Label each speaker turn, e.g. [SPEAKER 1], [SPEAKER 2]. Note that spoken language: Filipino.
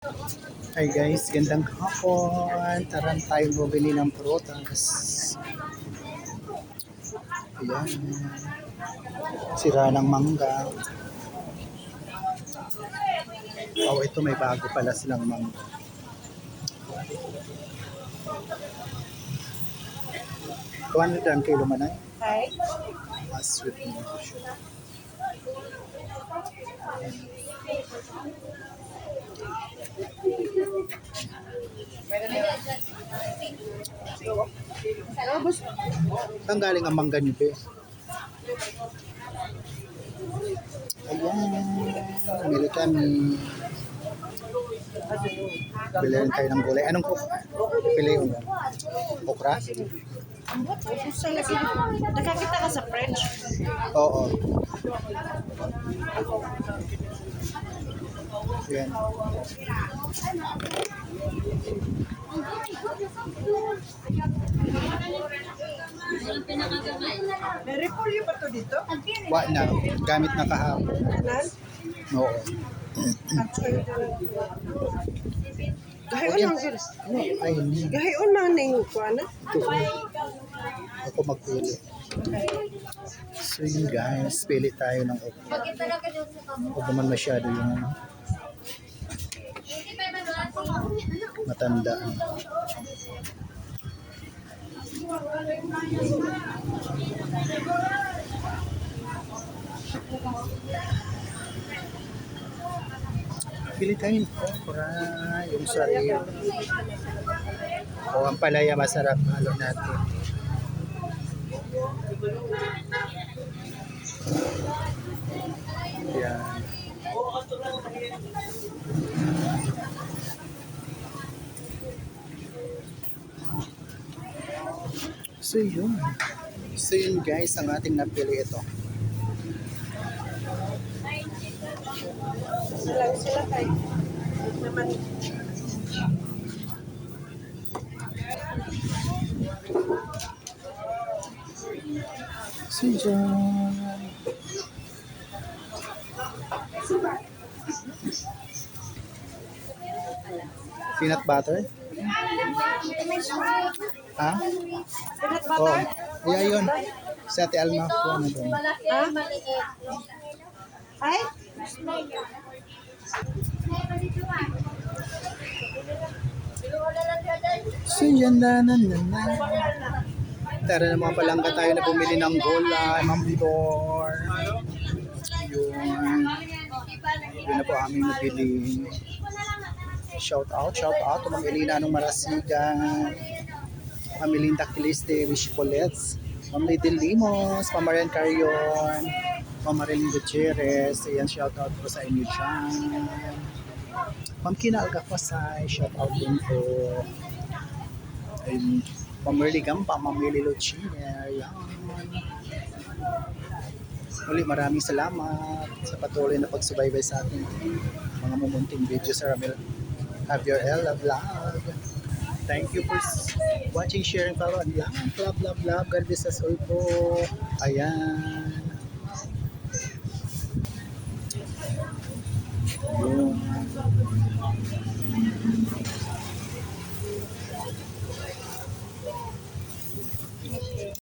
[SPEAKER 1] Hi guys, gandang hapon. Tara tayo bumili ng prutas. Ayan. Sira ng mangga. Oh, ito may bago pala silang mangga. Kuwan na dyan kilo manay?
[SPEAKER 2] Hi.
[SPEAKER 1] Sweet mo. Saan galing ang mangga niyo, be? Ayan. Bili kami. Bili rin tayo ng gulay. Anong pili mo? Okra?
[SPEAKER 2] Nakakita ka sa French.
[SPEAKER 1] Oo. Ayan.
[SPEAKER 2] May repolyo ba to dito?
[SPEAKER 1] Wa na. Gamit na kahapon.
[SPEAKER 2] Nan?
[SPEAKER 1] Oo.
[SPEAKER 2] Gahion man gud.
[SPEAKER 1] Ay, hindi.
[SPEAKER 2] Gahion man ning kuana.
[SPEAKER 1] Ito. Ako magpili. So yun guys, pili tayo ng okra. Huwag naman masyado yung matanda. Pili tayo ng okra, yung sarili. O ang palaya masarap, halo natin. Yan. So yun. So yun guys, ang ating napili ito.
[SPEAKER 2] Sila kay naman.
[SPEAKER 1] So yun. Peanut butter? Ha?
[SPEAKER 2] Peanut
[SPEAKER 1] Oh,
[SPEAKER 2] butter?
[SPEAKER 1] yeah, yun. Sa Ate Alma ko ano doon.
[SPEAKER 2] Ha? Ay?
[SPEAKER 1] So yan na. Tara na mga palangga tayo na bumili ng gulay, mambidor. Yun. Yun na po aming nabili. Shout out to Ma'am Elena ng Marasigan, Ma'am Melinda Kiliste, Wish Colets, Ma'am Lady Limos, Ma'am Marian Carion, Ma'am Marilyn Gutierrez. Ayan, shout out po sa inyo dyan. Ma'am Kina Algapasay, shout out din po. Ayun, Ma'am Merly Gampa, Ma'am Merly Luchina. Ayan. Muli, maraming salamat sa patuloy na pagsubaybay sa ating mga mumunting video sa Ramil Javier Ella Vlog. Thank you for watching, sharing, follow, and love. God bless us all po. Ayan. Yun.